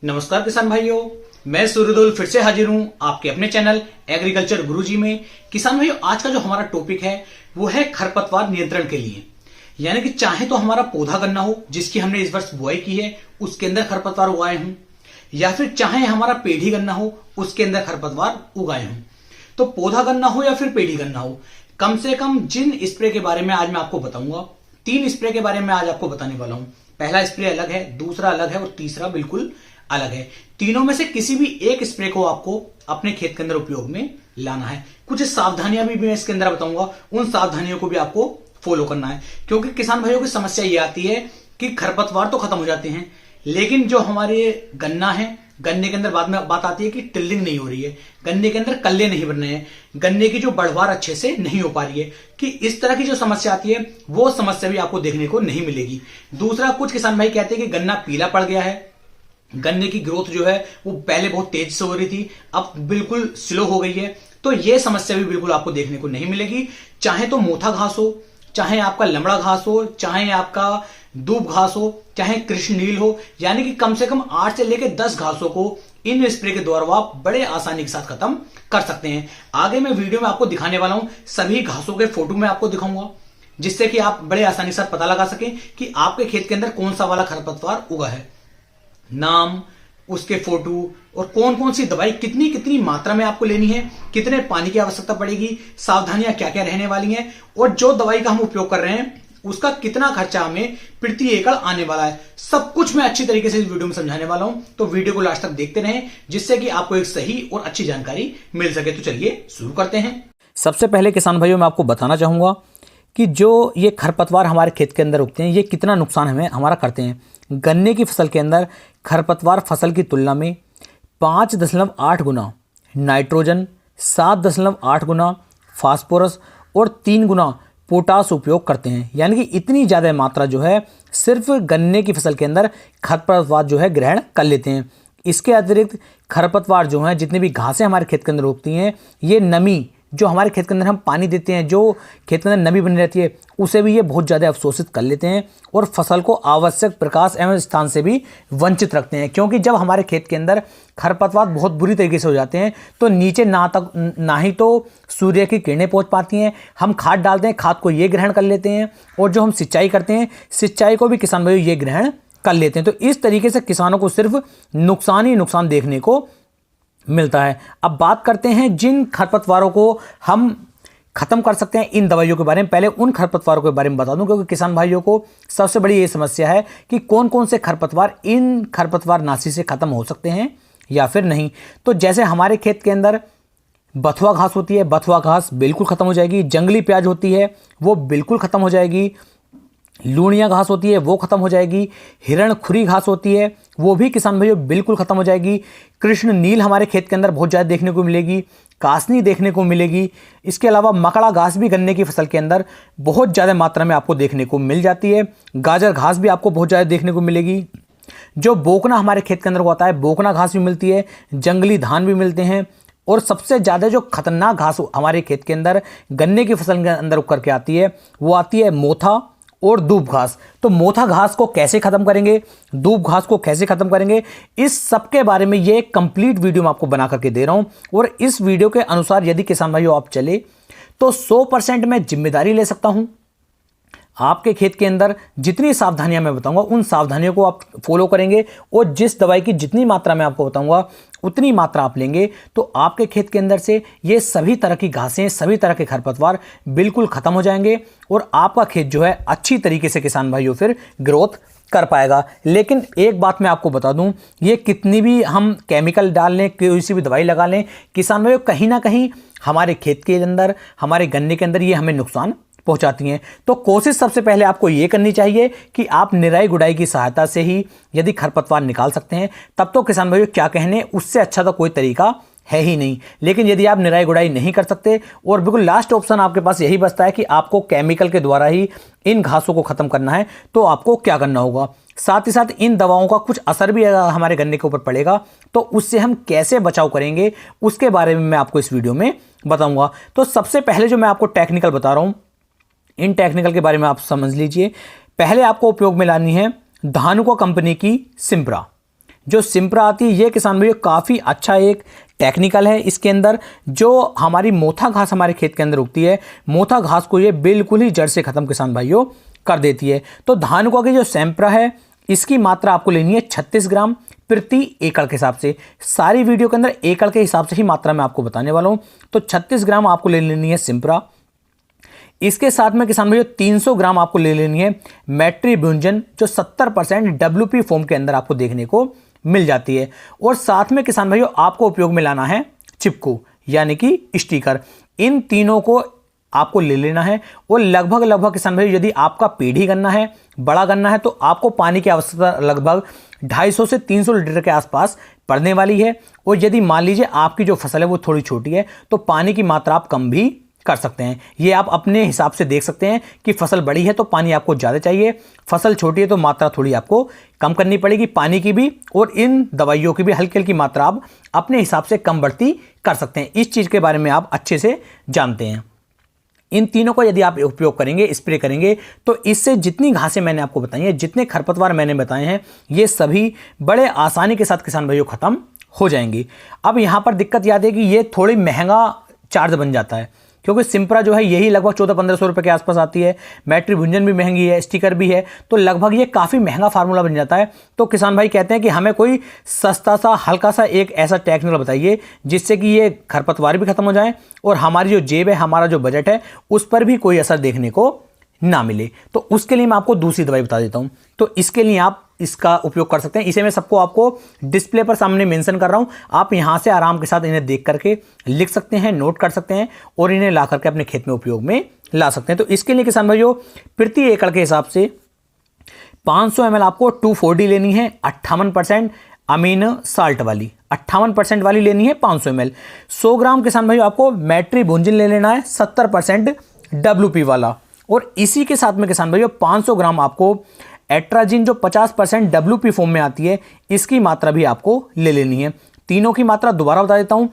नमस्कार किसान भाइयों, मैं सूर्यदुल फिर से हाजिर हूं आपके अपने चैनल एग्रीकल्चर गुरुजी में। किसान भाइयों, आज का जो हमारा टॉपिक है वो है खरपतवार नियंत्रण के लिए। यानी कि चाहे तो हमारा पौधा गन्ना हो जिसकी हमने इस वर्ष बुआई की है, उसके अंदर खरपतवार उगाए हों, या फिर चाहे हमारा पेढ़ी गन्ना हो उसके अंदर खरपतवार उगाए हों। तो पौधा गन्ना हो या फिर पेढ़ी गन्ना हो, कम से कम जिन स्प्रे के बारे में आज मैं आपको बताऊंगा, 3 स्प्रे के बारे में आज आपको बताने वाला हूं। पहला स्प्रे अलग है, दूसरा अलग है और तीसरा बिल्कुल अलग है। तीनों में से किसी भी एक स्प्रे को आपको अपने खेत के अंदर उपयोग में लाना है। कुछ सावधानियां भी मैं इसके अंदर बताऊंगा, उन सावधानियों को भी आपको फॉलो करना है। क्योंकि किसान भाइयों की समस्या ये आती है कि खरपतवार तो खत्म हो जाते हैं, लेकिन जो हमारे गन्ना है, गन्ने के अंदर बाद में बात आती है कि टिल्लिंग नहीं हो रही है, गन्ने के अंदर कल्ले नहीं बन रहे हैं, गन्ने की जो बढ़वार अच्छे से नहीं हो पा रही है, कि इस तरह की जो समस्या आती है वो समस्या भी आपको देखने को नहीं मिलेगी। दूसरा, कुछ किसान भाई कहते हैं कि गन्ना पीला पड़ गया है, गन्ने की ग्रोथ जो है वो पहले बहुत तेज से हो रही थी, अब बिल्कुल स्लो हो गई है। तो ये समस्या भी बिल्कुल आपको देखने को नहीं मिलेगी। चाहे तो मोथा घास हो, चाहे आपका लमड़ा घास हो, चाहे आपका दूब घास हो, चाहे कृष्ण नील हो, यानी कि कम से कम 8 से लेकर 10 घासों को इन स्प्रे के द्वारा आप बड़े आसानी के साथ खत्म कर सकते हैं। आगे मैं वीडियो में आपको दिखाने वाला हूं, सभी घासों के फोटो में आपको दिखाऊंगा, जिससे कि आप बड़े आसानी के साथ पता लगा सकें कि आपके खेत के अंदर कौन सा वाला खरपतवार उगा है। नाम, उसके फोटो और कौन कौन सी दवाई कितनी कितनी मात्रा में आपको लेनी है, कितने पानी की आवश्यकता पड़ेगी, सावधानियां क्या क्या रहने वाली हैं, और जो दवाई का हम उपयोग कर रहे हैं उसका कितना खर्चा हमें प्रति एकड़ आने वाला है, सब कुछ मैं अच्छी तरीके से इस वीडियो में समझाने वाला हूं। तो वीडियो को लास्ट तक देखते रहें, जिससे कि आपको एक सही और अच्छी जानकारी मिल सके। तो चलिए शुरू करते हैं। सबसे पहले किसान भाइयों, मैं आपको बताना चाहूंगा कि जो ये खरपतवार हमारे खेत के अंदर उगते हैं, ये कितना नुकसान हमें हमारा करते हैं। गन्ने की फसल के अंदर खरपतवार फसल की तुलना में 5.8 गुना नाइट्रोजन, 7.8 गुना फास्फोरस और 3 गुना पोटास उपयोग करते हैं। यानी कि इतनी ज़्यादा मात्रा जो है सिर्फ गन्ने की फसल के अंदर खरपतवार जो है ग्रहण कर लेते हैं। इसके अतिरिक्त खरपतवार जो हैं, जितनी भी घासें हमारे खेत के अंदर उगती हैं, ये नमी जो हमारे खेत के अंदर हम पानी देते हैं, जो खेत के अंदर नमी बनी रहती है, उसे भी ये बहुत ज़्यादा अवशोषित कर लेते हैं और फसल को आवश्यक प्रकाश एवं स्थान से भी वंचित रखते हैं। क्योंकि जब हमारे खेत के अंदर खरपतवार बहुत बुरी तरीके से हो जाते हैं तो नीचे ना ही तो सूर्य की किरणें पहुंच पाती हैं, हम खाद डालते हैं, खाद को ये ग्रहण कर लेते हैं, और जो हम सिंचाई करते हैं, सिंचाई को भी किसान भाई ये ग्रहण कर लेते हैं। तो इस तरीके से किसानों को सिर्फ नुकसान ही नुकसान देखने को मिलता है। अब बात करते हैं जिन खरपतवारों को हम खत्म कर सकते हैं इन दवाइयों के बारे में। पहले उन खरपतवारों के बारे में बता दूं, क्योंकि किसान भाइयों को सबसे बड़ी ये समस्या है कि कौन कौन से खरपतवार इन खरपतवार नाशी से खत्म हो सकते हैं या फिर नहीं। तो जैसे हमारे खेत के अंदर बथुआ घास होती है, बथुआ घास बिल्कुल खत्म हो जाएगी। जंगली प्याज होती है, वो बिल्कुल खत्म हो जाएगी। लूणिया घास होती है, वो खत्म हो जाएगी। हिरणखुरी घास होती है, वो भी किसान भाइयों बिल्कुल खत्म हो जाएगी। कृष्ण नील हमारे खेत के अंदर बहुत ज़्यादा देखने को मिलेगी। कासनी देखने को मिलेगी। इसके अलावा मकड़ा घास भी गन्ने की फसल के अंदर बहुत ज़्यादा मात्रा में आपको देखने को मिल जाती है। गाजर घास भी आपको बहुत ज़्यादा देखने को मिलेगी। जो बोकना हमारे खेत के अंदर होता है, बोकना घास भी मिलती है। जंगली धान भी मिलते हैं। और सबसे ज़्यादा जो खतरनाक घास हमारे खेत के अंदर गन्ने की फसल के अंदर उग करके आती है, वो आती है मोथा और दूब घास। तो मोथा घास को कैसे खत्म करेंगे, दूब घास को कैसे खत्म करेंगे, इस सब के बारे में ये कंप्लीट वीडियो मैं आपको बना करके दे रहा हूं। और इस वीडियो के अनुसार यदि किसान भाइयों आप चले तो 100% मैं जिम्मेदारी ले सकता हूं। आपके खेत के अंदर जितनी सावधानियां मैं बताऊंगा, उन सावधानियों को आप फॉलो करेंगे और जिस दवाई की जितनी मात्रा मैं आपको बताऊंगा उतनी मात्रा आप लेंगे, तो आपके खेत के अंदर से ये सभी तरह की घासें, सभी तरह के खरपतवार बिल्कुल खत्म हो जाएंगे और आपका खेत जो है अच्छी तरीके से किसान भाइयों फिर ग्रोथ कर पाएगा। लेकिन एक बात मैं आपको बता दूं, ये कितनी भी हम केमिकल डाल लें, कोई सी भी दवाई लगा लें, किसान भाइयों कहीं ना कहीं हमारे खेत के अंदर, हमारे गन्ने के अंदर ये हमें नुकसान पहुंचाती हैं। तो कोशिश सबसे पहले आपको ये करनी चाहिए कि आप निराई गुड़ाई की सहायता से ही यदि खरपतवार निकाल सकते हैं, तब तो किसान भाइयों क्या कहने, उससे अच्छा तो कोई तरीका है ही नहीं। लेकिन यदि आप निराई गुड़ाई नहीं कर सकते और बिल्कुल लास्ट ऑप्शन आपके पास यही बचता है कि आपको केमिकल के द्वारा ही इन घासों को खत्म करना है, तो आपको क्या करना होगा। साथ ही साथ इन दवाओं का कुछ असर भी हमारे गन्ने के ऊपर पड़ेगा, तो उससे हम कैसे बचाव करेंगे उसके बारे में मैं आपको इस वीडियो में बताऊंगा। तो सबसे पहले जो मैं आपको टेक्निकल बता रहा हूं, इन टेक्निकल के बारे में आप समझ लीजिए। पहले आपको उपयोग में लानी है धानुका कंपनी की सिम्प्रा। जो सिम्प्रा आती है ये किसान भाइयों काफ़ी अच्छा एक टेक्निकल है। इसके अंदर जो हमारी मोथा घास हमारे खेत के अंदर उगती है, मोथा घास को ये बिल्कुल ही जड़ से ख़त्म किसान भाइयों कर देती है। तो धानुका की जो सिम्प्रा है इसकी मात्रा आपको लेनी है 36 ग्राम प्रति एकड़ के हिसाब से। सारी वीडियो के अंदर एकड़ के हिसाब से ही मात्रा मैं आपको बताने वाला हूँ। तो 36 ग्राम आपको ले लेनी है सिम्प्रा। इसके साथ में किसान भाइयों 300 ग्राम आपको ले लेनी है मेट्रीब्यूंजन, जो 70% WP फॉर्म के अंदर आपको देखने को मिल जाती है। और साथ में किसान भाइयों आपको उपयोग में लाना है चिपको यानी कि स्टिकर। इन तीनों को आपको ले लेना है। और लगभग किसान भाइयों यदि आपका पीढ़ी गन्ना है, बड़ा गन्ना है, तो आपको पानी की आवश्यकता लगभग 250 से 300 लीटर के आसपास पड़ने वाली है। और यदि मान लीजिए आपकी जो फसल है वो थोड़ी छोटी है तो पानी की मात्रा आप कम भी कर सकते हैं। ये आप अपने हिसाब से देख सकते हैं कि फसल बड़ी है तो पानी आपको ज़्यादा चाहिए, फसल छोटी है तो मात्रा थोड़ी आपको कम करनी पड़ेगी पानी की भी। और इन दवाइयों की भी हल्की हल्की मात्रा आप अपने हिसाब से कम बढ़ती कर सकते हैं। इस चीज़ के बारे में आप अच्छे से जानते हैं। इन तीनों को यदि आप उपयोग करेंगे, स्प्रे करेंगे, तो इससे जितनी घासें मैंने आपको बताई हैं, जितने खरपतवार मैंने बताए हैं, ये सभी बड़े आसानी के साथ किसान भाइयों खत्म हो जाएंगी। अब यहाँ पर दिक्कत याद है कि ये थोड़ी महंगा चार्ज बन जाता है, क्योंकि सिम्प्रा जो है यही लगभग 1400-1500 रुपये के आसपास आती है। मेट्रीब्यूंजन भी महंगी है, स्टिकर भी है, तो लगभग ये काफ़ी महंगा फार्मूला बन जाता है। तो किसान भाई कहते हैं कि हमें कोई सस्ता सा हल्का सा एक ऐसा टेक्निकल बताइए जिससे कि ये खरपतवार भी खत्म हो जाए और हमारी जो जेब है, हमारा जो बजट है, उस पर भी कोई असर देखने को ना मिले। तो उसके लिए मैं आपको दूसरी दवाई बता देता हूं। तो इसके लिए आप इसका उपयोग कर सकते हैं। इसे मैं सबको आपको डिस्प्ले पर सामने मेंशन कर रहा हूं, आप यहां से आराम के साथ इन्हें देख करके लिख सकते हैं, नोट कर सकते हैं और इन्हें ला करके अपने खेत में उपयोग में ला सकते हैं। तो इसके लिए किसान भाइयों प्रति एकड़ के हिसाब से 500 ml आपको 2,4-D लेनी है, 58% अमीनो साल्ट वाली, 58% वाली लेनी है 500 ml। 100 ग्राम किसान भाइयों आपको मेट्रीब्यूंजन ले लेना है 70% WP वाला। और इसी के साथ में किसान भाइयों 500 ग्राम आपको एट्राजिन जो 50% WP फॉर्म में आती है, इसकी मात्रा भी आपको ले लेनी है। तीनों की मात्रा दोबारा बता देता हूं,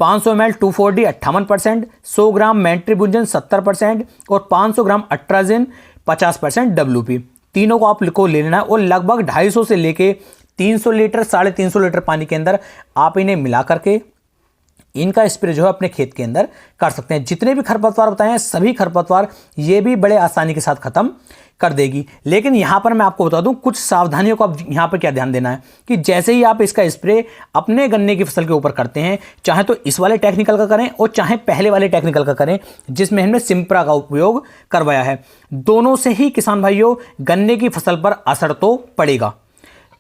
500 ml 2,4-D 58%, 100 ग्राम मेट्रीब्यूंजन 70% और 500 ग्राम एट्राजिन 50% WP। तीनों को आपको ले लेना है और लगभग 250 से लेके 300 लीटर 350 लीटर पानी के अंदर आप इन्हें मिला करके इनका स्प्रे जो है अपने खेत के अंदर कर सकते हैं। जितने भी खरपतवार बताए हैं सभी खरपतवार ये भी बड़े आसानी के साथ खत्म कर देगी। लेकिन यहां पर मैं आपको बता दूं कुछ सावधानियों को आप यहां पर क्या ध्यान देना है कि जैसे ही आप इसका स्प्रे अपने गन्ने की फसल के ऊपर करते हैं, चाहे तो इस वाले टेक्निकल का करें और चाहे पहले वाले टेक्निकल का करें जिसमें हमने सिम्प्रा का उपयोग करवाया है, दोनों से ही किसान भाइयों गन्ने की फसल पर असर तो पड़ेगा।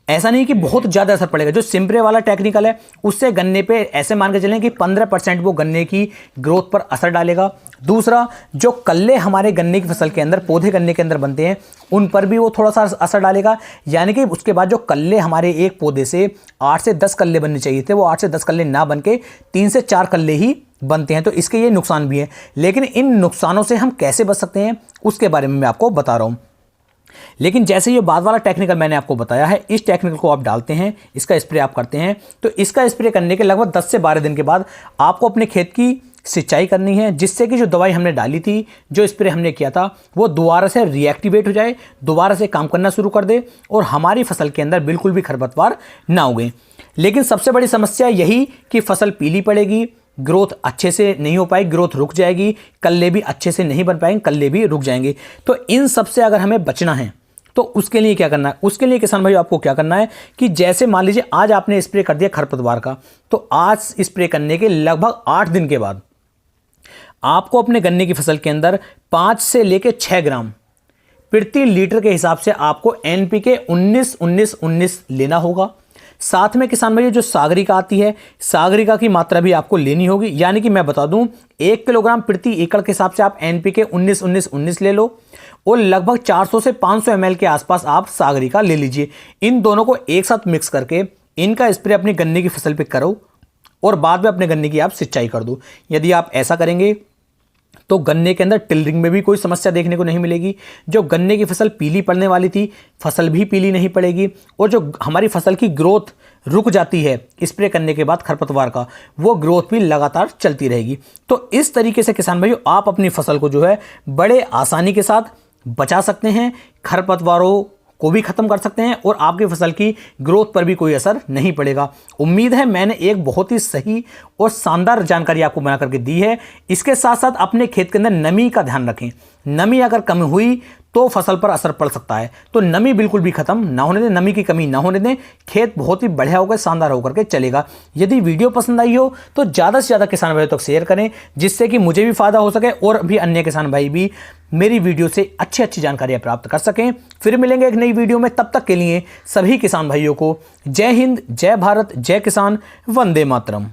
ऐसा नहीं कि बहुत ज़्यादा असर पड़ेगा। जो सिम्प्रे वाला टेक्निकल है उससे गन्ने पे ऐसे मान के चलें कि 15% वो गन्ने की ग्रोथ पर असर डालेगा। दूसरा, जो कल्ले हमारे गन्ने की फसल के अंदर, पौधे गन्ने के अंदर बनते हैं, उन पर भी वो थोड़ा सा असर डालेगा। यानी कि उसके बाद जो कल्ले हमारे एक पौधे से 8 से 10 कल्ले बनने चाहिए थे, वो 8 से 10 कल्ले ना बन के 3 से 4 कल्ले ही बनते हैं। तो इसके ये नुकसान भी है। लेकिन इन नुकसानों से हम कैसे बच सकते हैं उसके बारे में मैं आपको बता रहा हूँ। लेकिन जैसे ये बाद वाला टेक्निकल मैंने आपको बताया है, इस टेक्निकल को आप डालते हैं, इसका स्प्रे आप करते हैं, तो इसका स्प्रे करने के लगभग 10 से 12 दिन के बाद आपको अपने खेत की सिंचाई करनी है, जिससे कि जो दवाई हमने डाली थी, जो स्प्रे हमने किया था, वो दोबारा से रिएक्टिवेट हो जाए, दोबारा से काम करना शुरू कर दे और हमारी फसल के अंदर बिल्कुल भी खरपतवार ना उगे। लेकिन सबसे बड़ी समस्या यही कि फसल पीली पड़ेगी, ग्रोथ अच्छे से नहीं हो पाएगी, ग्रोथ रुक जाएगी, कल्ले भी अच्छे से नहीं बन पाएंगे, कल्ले भी रुक जाएंगे। तो इन सब से अगर हमें बचना है तो उसके लिए क्या करना है? उसके लिए किसान भाई आपको क्या करना है कि जैसे मान लीजिए आज आपने स्प्रे कर दिया खरपतवार का, तो आज स्प्रे करने के लगभग 8 दिन के बाद आपको अपने गन्ने की फसल के अंदर 5 से लेकर 6 ग्राम प्रति लीटर के हिसाब से आपको NPK 19-19-19 लेना होगा। साथ में किसान भाई जो सागरिका आती है, सागरिका की मात्रा भी आपको लेनी होगी। यानी कि मैं बता दूं 1 किलोग्राम प्रति एकड़ के हिसाब से आप NPK 19-19-19 ले लो और लगभग 400 से 500 ml के आसपास आप सागरिका ले लीजिए। इन दोनों को एक साथ मिक्स करके इनका स्प्रे अपनी गन्ने की फसल पे करो और बाद में अपने गन्ने की आप सिंचाई कर दो। यदि आप ऐसा करेंगे तो गन्ने के अंदर टिलरिंग में भी कोई समस्या देखने को नहीं मिलेगी। जो गन्ने की फसल पीली पड़ने वाली थी, फसल भी पीली नहीं पड़ेगी और जो हमारी फसल की ग्रोथ रुक जाती है स्प्रे करने के बाद खरपतवार का, वो ग्रोथ भी लगातार चलती रहेगी। तो इस तरीके से किसान भाइयों आप अपनी फसल को जो है बड़े आसानी के साथ बचा सकते हैं खरपतवारों को भी खत्म कर सकते हैं और आपकी फसल की ग्रोथ पर भी कोई असर नहीं पड़ेगा। उम्मीद है मैंने एक बहुत ही सही और शानदार जानकारी आपको बना करके दी है। इसके साथ साथ अपने खेत के अंदर नमी का ध्यान रखें। नमी अगर कम हुई तो फसल पर असर पड़ सकता है, तो नमी बिल्कुल भी खत्म ना होने दें, नमी की कमी ना होने दें। खेत बहुत ही बढ़िया होकर शानदार होकर के चलेगा। यदि वीडियो पसंद आई हो तो ज़्यादा से ज़्यादा किसान भाइयों तक शेयर करें, जिससे कि मुझे भी फायदा हो सके और भी अन्य किसान भाई भी मेरी वीडियो से अच्छी जानकारियां प्राप्त कर सकें। फिर मिलेंगे एक नई वीडियो में, तब तक के लिए सभी किसान भाइयों को जय हिंद, जय भारत, जय किसान, वंदे मातरम।